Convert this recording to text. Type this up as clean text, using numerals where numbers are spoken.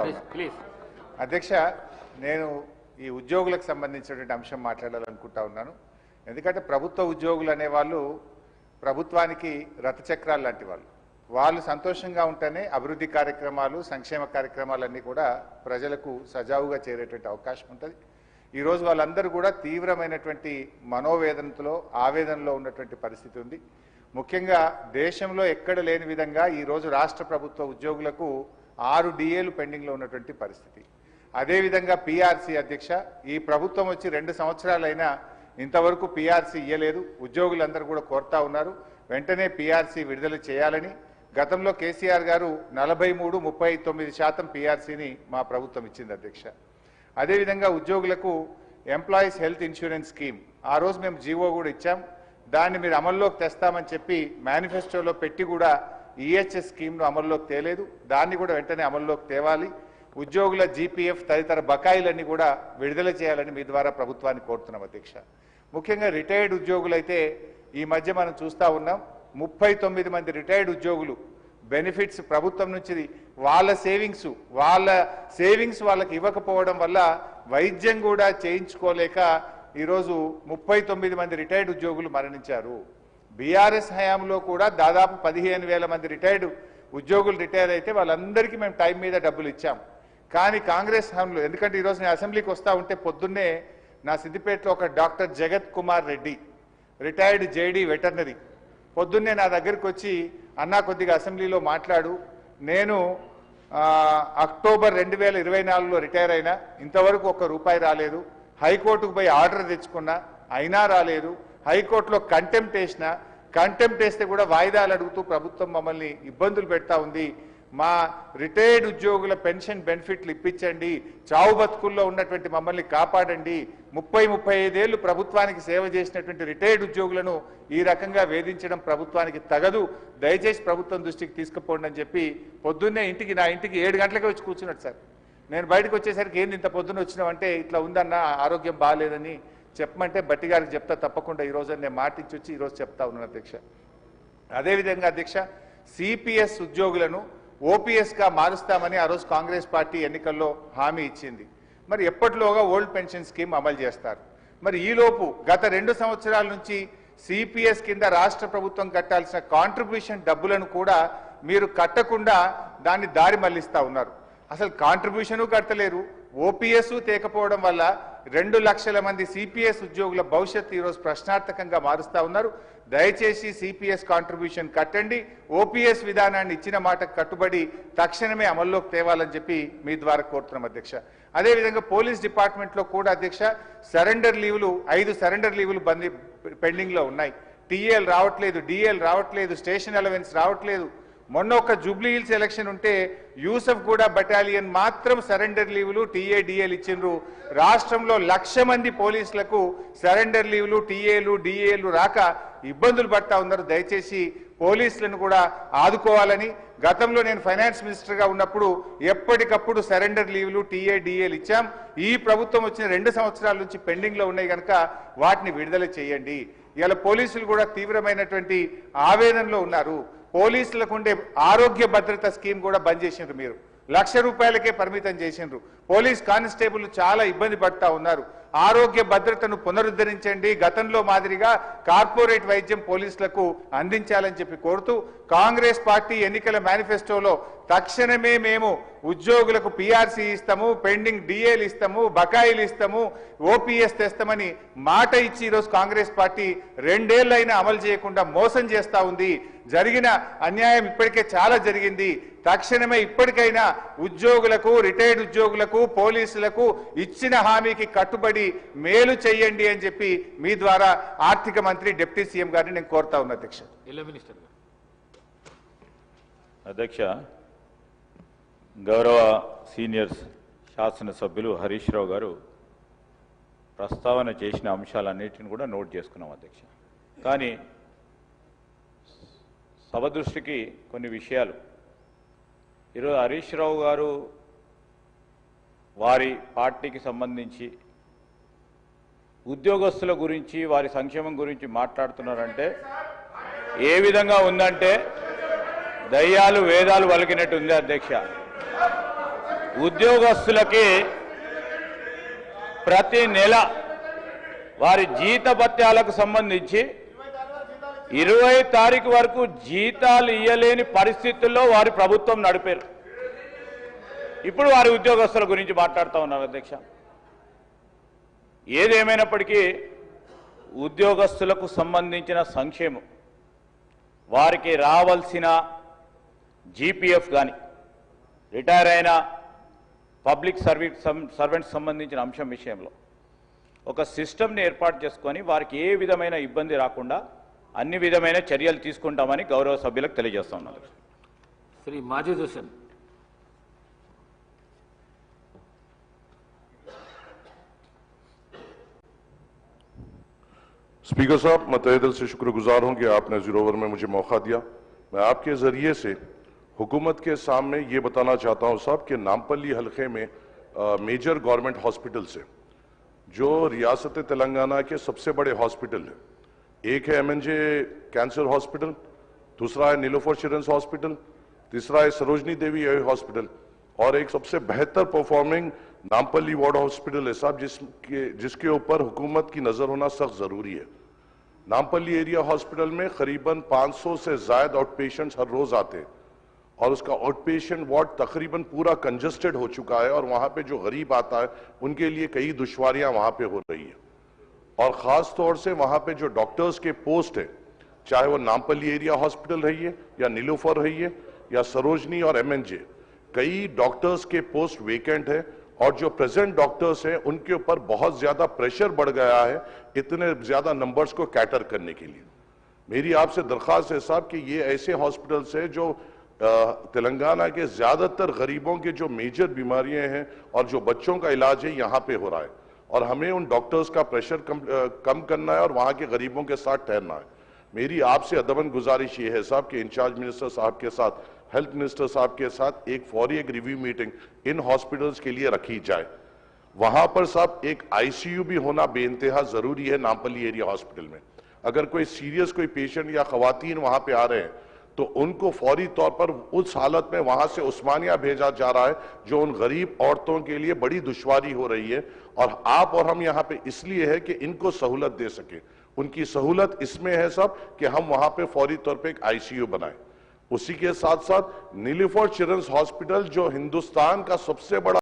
Please అధ్యక్ష, నేను ఈ ఉద్యోగులకు సంబంధించినటువంటి అంశం మాట్లాడాలనుకుంటా ఉన్నాను. ఎందుకంటే ప్రభుత్వ ఉద్యోగులు అనేవాళ్ళు ప్రభుత్వానికి రథచక్రాలు లాంటి వాళ్ళు సంతోషంగా ఉంటేనే అభివృద్ధి కార్యక్రమాలు, సంక్షేమ కార్యక్రమాలన్నీ కూడా ప్రజలకు సజావుగా చేరేటువంటి అవకాశం ఉంటుంది. ఈరోజు వాళ్ళందరూ కూడా తీవ్రమైనటువంటి మనోవేదనతో, ఆవేదనలో ఉన్నటువంటి పరిస్థితి ఉంది. ముఖ్యంగా దేశంలో ఎక్కడ లేని విధంగా ఈరోజు రాష్ట్ర ప్రభుత్వ ఉద్యోగులకు 6 డిఏలు పెండింగ్లో ఉన్నటువంటి పరిస్థితి. అదేవిధంగా పీఆర్సీ అధ్యక్ష, ఈ ప్రభుత్వం వచ్చి 2 సంవత్సరాలైనా ఇంతవరకు పీఆర్సీ ఇయ్యలేదు. ఉద్యోగులందరూ కూడా కోరుతా ఉన్నారు వెంటనే పీఆర్సీ విడుదల చేయాలని. గతంలో కేసీఆర్ గారు 43-39% పీఆర్సీని మా ప్రభుత్వం ఇచ్చింది అధ్యక్ష. అదేవిధంగా ఉద్యోగులకు ఎంప్లాయీస్ హెల్త్ ఇన్సూరెన్స్ స్కీమ్ ఆ రోజు మేము జీవో కూడా ఇచ్చాం. దాన్ని మీరు అమల్లోకి తెస్తామని చెప్పి మేనిఫెస్టోలో పెట్టి కూడా ఈహెచ్ఎస్ స్కీమ్ను అమల్లోకి తేలేదు. దాన్ని కూడా వెంటనే అమల్లోకి తేవాలి. ఉద్యోగుల జీపీఎఫ్ తదితర బకాయిలన్నీ కూడా విడుదల చేయాలని మీ ద్వారా ప్రభుత్వాన్ని కోరుతున్నాం అధ్యక్ష. ముఖ్యంగా రిటైర్డ్ ఉద్యోగులైతే ఈ మధ్య మనం చూస్తూ ఉన్నాం 39 మంది రిటైర్డ్ ఉద్యోగులు బెనిఫిట్స్ ప్రభుత్వం నుంచి వాళ్ళ సేవింగ్స్ వాళ్ళకి ఇవ్వకపోవడం వల్ల వైద్యం కూడా చేయించుకోలేక ఈరోజు 39 మంది రిటైర్డ్ ఉద్యోగులు మరణించారు. బీఆర్ఎస్ హయాంలో కూడా దాదాపు 15,000 మంది రిటైర్డ్ ఉద్యోగులు రిటైర్ అయితే వాళ్ళందరికీ మేము టైం మీద డబ్బులు ఇచ్చాం. కానీ కాంగ్రెస్ హయాంలో, ఎందుకంటే ఈరోజు నేను అసెంబ్లీకి వస్తూ ఉంటే పొద్దున్నే నా సిద్దిపేటలో ఒక డాక్టర్ జగత్ Kumar Reddy retired JD veterinary పొద్దున్నే నా దగ్గరికి వచ్చి, అన్నా కొద్దిగా అసెంబ్లీలో మాట్లాడు, నేను అక్టోబర్ 2024లో రిటైర్ అయినా, ఇంతవరకు ₹1 రాలేదు. హైకోర్టుకు పోయి ఆర్డర్ తెచ్చుకున్నా అయినా రాలేదు. హైకోర్టులో కంటెంప్ట్ వేస్తే కూడా వాయిదాలు అడుగుతూ ప్రభుత్వం మమ్మల్ని ఇబ్బందులు పెడతా ఉంది. మా రిటైర్డ్ ఉద్యోగుల పెన్షన్ బెనిఫిట్లు ఇప్పించండి, చావు బతుకుల్లో ఉన్నటువంటి మమ్మల్ని కాపాడండి. 30-35 ఏళ్ళు ప్రభుత్వానికి సేవ చేసినటువంటి రిటైర్డ్ ఉద్యోగులను ఈ రకంగా వేధించడం ప్రభుత్వానికి తగదు, దయచేసి ప్రభుత్వం దృష్టికి తీసుకుపోండి అని చెప్పి పొద్దున్నే నా ఇంటికి 7 గంటలకే వచ్చి కూర్చున్నాడు సార్. నేను బయటకు వచ్చేసరికి ఏంది ఇంత పొద్దున్న వచ్చినామంటే, ఇట్లా ఉందన్న ఆరోగ్యం బాగాలేదని చెప్పమంటే బట్టి గారికి చెప్తా తప్పకుండా ఈరోజు నేను మాటించి వచ్చి ఈరోజు చెప్తా ఉన్నాను అధ్యక్ష. అదేవిధంగా అధ్యక్ష, సిపిఎస్ ఉద్యోగులను ఓపీఎస్గా మారుస్తామని ఆ రోజు కాంగ్రెస్ పార్టీ ఎన్నికల్లో హామీ ఇచ్చింది. మరి ఎప్పటిలోగా ఓల్డ్ పెన్షన్ స్కీమ్ అమలు చేస్తారు? మరి ఈలోపు గత 2 సంవత్సరాల నుంచి సిపిఎస్ కింద రాష్ట్ర ప్రభుత్వం కట్టాల్సిన కాంట్రిబ్యూషన్ డబ్బులను కూడా మీరు కట్టకుండా దాన్ని దారి మళ్లిస్తా ఉన్నారు. అసలు కాంట్రిబ్యూషను కట్టలేరు, ఓపీఎస్ తేకపోవడం వల్ల 2 లక్షల మంది సిపిఎస్ ఉద్యోగుల భవిష్యత్తు ఈరోజు ప్రశ్నార్థకంగా మారుస్తా ఉన్నారు. దయచేసి సిపిఎస్ కాంట్రిబ్యూషన్ కట్టండి, ఓపీఎస్ విధానాన్ని ఇచ్చిన మాటకు కట్టుబడి తక్షణమే అమల్లోకి తేవాలని చెప్పి మీ ద్వారా కోరుతున్నాం అధ్యక్ష. అదేవిధంగా పోలీస్ డిపార్ట్మెంట్లో కూడా అధ్యక్ష సరెండర్ లీవులు 5 సరెండర్ లీవులు పెండింగ్లో ఉన్నాయి. టీఏలు రావట్లేదు, డిఏలు రావట్లేదు, స్టేషన్ అలవెన్స్ రావట్లేదు. మొన్న ఒక జూబ్లీ హిల్స్ ఎలక్షన్ ఉంటే యూసఫ్ గూడ బటాలియన్ మాత్రం సరెండర్ లీవులు టీఏలు ఇచ్చిండ్రు. రాష్ట్రంలో 1,00,000 మంది పోలీసులకు సరెండర్ లీవులు టీఏలు రాక ఇబ్బందులు పడతా ఉన్నారు. దయచేసి పోలీసులను కూడా ఆదుకోవాలని, గతంలో నేను ఫైనాన్స్ మినిస్టర్గా ఉన్నప్పుడు ఎప్పటికప్పుడు సరెండర్ లీవులు టీఏలు ఇచ్చాం. ఈ ప్రభుత్వం వచ్చిన 2 సంవత్సరాల నుంచి పెండింగ్లో ఉన్నాయి కనుక వాటిని విడుదల చేయండి. ఇలా పోలీసులు కూడా తీవ్రమైనటువంటి ఆవేదనలో ఉన్నారు. పోలీసులకు ఉండే ఆరోగ్య భద్రత స్కీమ్ కూడా బంద్ చేసిండ్రు. మీరు ₹1,00,000కే పరిమితం చేసిండ్రు. పోలీస్ కానిస్టేబుల్ చాలా ఇబ్బంది పడతా ఉన్నారు. ఆరోగ్య భద్రతను పునరుద్ధరించండి, గతంలో మాదిరిగా కార్పొరేట్ వైద్యం పోలీసులకు అందించాలని చెప్పి కోరుతూ కాంగ్రెస్ పార్టీ ఎన్నికల మేనిఫెస్టోలో తక్షణమే మేము ఉద్యోగులకు పీఆర్సీ ఇస్తాము, పెండింగ్ డిఏలు ఇస్తాము, బకాయిలు ఇస్తాము, ఓపీఎస్ తెస్తామని మాట ఇచ్చి ఈరోజు కాంగ్రెస్ పార్టీ 2 ఏళ్లైనా అమలు చేయకుండా మోసం చేస్తా ఉంది. జరిగిన అన్యాయం ఇప్పటికే చాలా జరిగింది. తక్షణమే ఇప్పటికైనా ఉద్యోగులకు, రిటైర్డ్ ఉద్యోగులకు, పోలీసులకు ఇచ్చిన హామీకి కట్టుబడి మేలు చేయండి అని చెప్పి మీ ద్వారా ఆర్థిక మంత్రి డిప్యూటీ సీఎం గారిని నేను కోరుతా ఉన్నా అధ్యక్ష. అధ్యక్ష, గౌరవ సీనియర్ శాసనసభ్యులు హరీష్ రావు గారు ప్రస్తావన చేసిన అంశాలన్నిటిని కూడా నోట్ చేసుకున్నాం అధ్యక్ష. కానీ సభ దృష్టికి కొన్ని విషయాలు ఈరోజు హరీష్ రావు గారు వారి పార్టీకి సంబంధించి ఉద్యోగస్తుల గురించి, వారి సంక్షేమం గురించి మాట్లాడుతున్నారంటే ఏ విధంగా ఉందంటే దయ్యాలు వేదాలు వలికినట్టు ఉంది అధ్యక్ష. ఉద్యోగస్తులకి ప్రతి నెల వారి జీతభత్యాలకు సంబంధించి 20 తారీఖు వరకు జీతాలు ఇయ్యలేని పరిస్థితుల్లో వారి ప్రభుత్వం నడిపారు. ఇప్పుడు వారి ఉద్యోగస్తుల గురించి మాట్లాడుతూ ఉన్నారు అధ్యక్ష. ఏదేమైనప్పటికీ ఉద్యోగస్తులకు సంబంధించిన సంక్షేమం, వారికి రావాల్సిన జీపీఎఫ్ కానీ, రిటైర్ అయిన పబ్లిక్ సర్వెంట్స్ సంబంధించిన అంశం విషయంలో ఒక సిస్టమ్ని ఏర్పాటు చేసుకొని వారికి ఏ విధమైన ఇబ్బంది రాకుండా అన్ని విధమైన చర్యలు తీసుకుంటామని గౌరవ సభ్యులకు తెలియజేస్తా ఉన్నారు. శ్రీ మాజిద్ హుస్సేన్. स्पीकर साहब, मैं तहे दिल से शुक्रगुजार हूं कि आपने जीरो ओवर में मुझे मौका दिया। मैं आपके जरिए से हुकूमत के सामने ये बताना चाहता हूं साहब कि नामपल्ली हलके में मेजर गवर्नमेंट हॉस्पिटल से जो रियासत तेलंगाना के सबसे बड़े हॉस्पिटल है, एक है एमएनजे कैंसर हॉस्पिटल, दूसरा है नीलोफर चिल्ड्रंस हॉस्पिटल, तीसरा है सरोजनी देवी हॉस्पिटल और एक सबसे बेहतर परफॉर्मिंग नामपल्ली वार्ड हॉस्पिटल है साहब, जिसके ऊपर हुकूमत की नजर होना सख्त जरूरी है। नामपल्ली एरिया हॉस्पिटल में करीबन 500 से ज्यादा आउट पेशेंट्स हर रोज आते हैं और उसका आउट पेशेंट वार्ड तकरीबन पूरा कंजस्टेड हो चुका है और वहां पे जो गरीब आता है उनके लिए कई दुश्वारियां वहां पे हो रही है। और खास तौर से वहां पे जो डॉक्टर्स के पोस्ट है, चाहे वो नामपल्ली एरिया हॉस्पिटल रही है या नीलोफर रही है या सरोजनी और एमएनजे, कई डॉक्टर्स के पोस्ट वेकेंट है और जो प्रेजेंट डॉक्टर्स हैं उनके ऊपर बहुत ज्यादा प्रेशर बढ़ गया है इतने ज्यादा नंबर्स को कैटर करने के लिए। मेरी आपसे दरख्वास्त है साहब कि ये ऐसे हॉस्पिटल्स है जो तेलंगाना के ज्यादातर गरीबों के जो मेजर बीमारियां हैं और जो बच्चों का इलाज है यहाँ पे हो रहा है और हमें उन डॉक्टर्स का प्रेशर कम करना है और वहां के गरीबों के साथ ठहरना है। मेरी आपसे अदबन गुजारिश ये है साहब कि इंचार्ज मिनिस्टर साहब के साथ, हेल्थ मिनिस्टर साहब के साथ एक फौरी एक रिव्यू मीटिंग इन हॉस्पिटल्स के लिए रखी जाए। वहां पर साहब एक आईसीयू भी होना बेइंतहा जरूरी है नामपल्ली एरिया हॉस्पिटल में। अगर कोई सीरियस कोई पेशेंट या खवातीन वहां पे आ रहे हैं तो उनको फौरी तौर पर उस हालत में वहां से उस्मानिया भेजा जा रहा है जो उन गरीब औरतों के लिए बड़ी दुश्वारी हो रही है और आप और हम यहाँ पे इसलिए है कि इनको सहूलत दे सके। उनकी सहूलत इसमें है साहब कि हम वहां पे फौरी तौर पे एक आईसीयू बनाए। उसी के साथ साथ नीलोफर चिल्ड्रंस हॉस्पिटल जो हिंदुस्तान का सबसे बड़ा